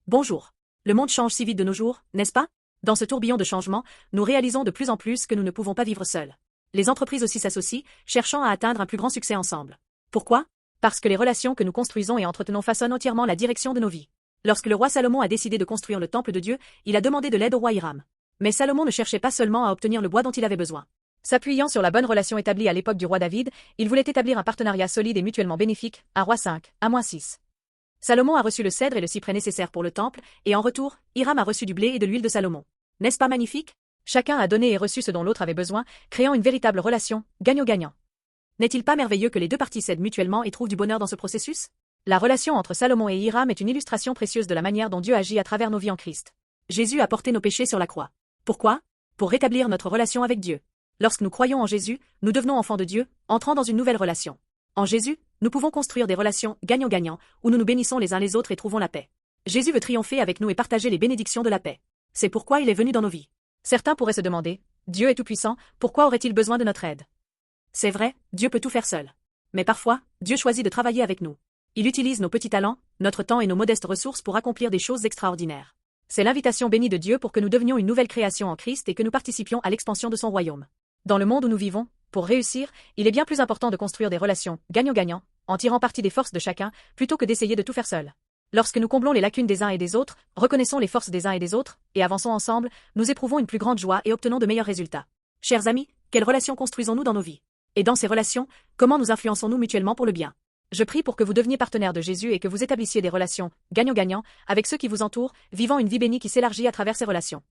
Bonjour. Le monde change si vite de nos jours, n'est-ce pas? Dans ce tourbillon de changement, nous réalisons de plus en plus que nous ne pouvons pas vivre seuls. Les entreprises aussi s'associent, cherchant à atteindre un plus grand succès ensemble. Pourquoi? Parce que les relations que nous construisons et entretenons façonnent entièrement la direction de nos vies. Lorsque le roi Salomon a décidé de construire le temple de Dieu, il a demandé de l'aide au roi Hiram. Mais Salomon ne cherchait pas seulement à obtenir le bois dont il avait besoin. S'appuyant sur la bonne relation établie à l'époque du roi David, il voulait établir un partenariat solide et mutuellement bénéfique, à Roi 5, à -6. Salomon a reçu le cèdre et le cyprès nécessaires pour le temple, et en retour, Hiram a reçu du blé et de l'huile de Salomon. N'est-ce pas magnifique? Chacun a donné et reçu ce dont l'autre avait besoin, créant une véritable relation, gagnant-gagnant. N'est-il pas merveilleux que les deux parties s'aident mutuellement et trouvent du bonheur dans ce processus? La relation entre Salomon et Hiram est une illustration précieuse de la manière dont Dieu agit à travers nos vies en Christ. Jésus a porté nos péchés sur la croix. Pourquoi? Pour rétablir notre relation avec Dieu. Lorsque nous croyons en Jésus, nous devenons enfants de Dieu, entrant dans une nouvelle relation. En Jésus, nous pouvons construire des relations gagnant-gagnant, où nous nous bénissons les uns les autres et trouvons la paix. Jésus veut triompher avec nous et partager les bénédictions de la paix. C'est pourquoi il est venu dans nos vies. Certains pourraient se demander, Dieu est tout-puissant, pourquoi aurait-il besoin de notre aide? C'est vrai, Dieu peut tout faire seul. Mais parfois, Dieu choisit de travailler avec nous. Il utilise nos petits talents, notre temps et nos modestes ressources pour accomplir des choses extraordinaires. C'est l'invitation bénie de Dieu pour que nous devenions une nouvelle création en Christ et que nous participions à l'expansion de son royaume. Dans le monde où nous vivons, pour réussir, il est bien plus important de construire des relations gagnant-gagnant, en tirant parti des forces de chacun, plutôt que d'essayer de tout faire seul. Lorsque nous comblons les lacunes des uns et des autres, reconnaissons les forces des uns et des autres, et avançons ensemble, nous éprouvons une plus grande joie et obtenons de meilleurs résultats. Chers amis, quelles relations construisons-nous dans nos vies? Et dans ces relations, comment nous influençons-nous mutuellement pour le bien? Je prie pour que vous deveniez partenaires de Jésus et que vous établissiez des relations gagnant-gagnant avec ceux qui vous entourent, vivant une vie bénie qui s'élargit à travers ces relations.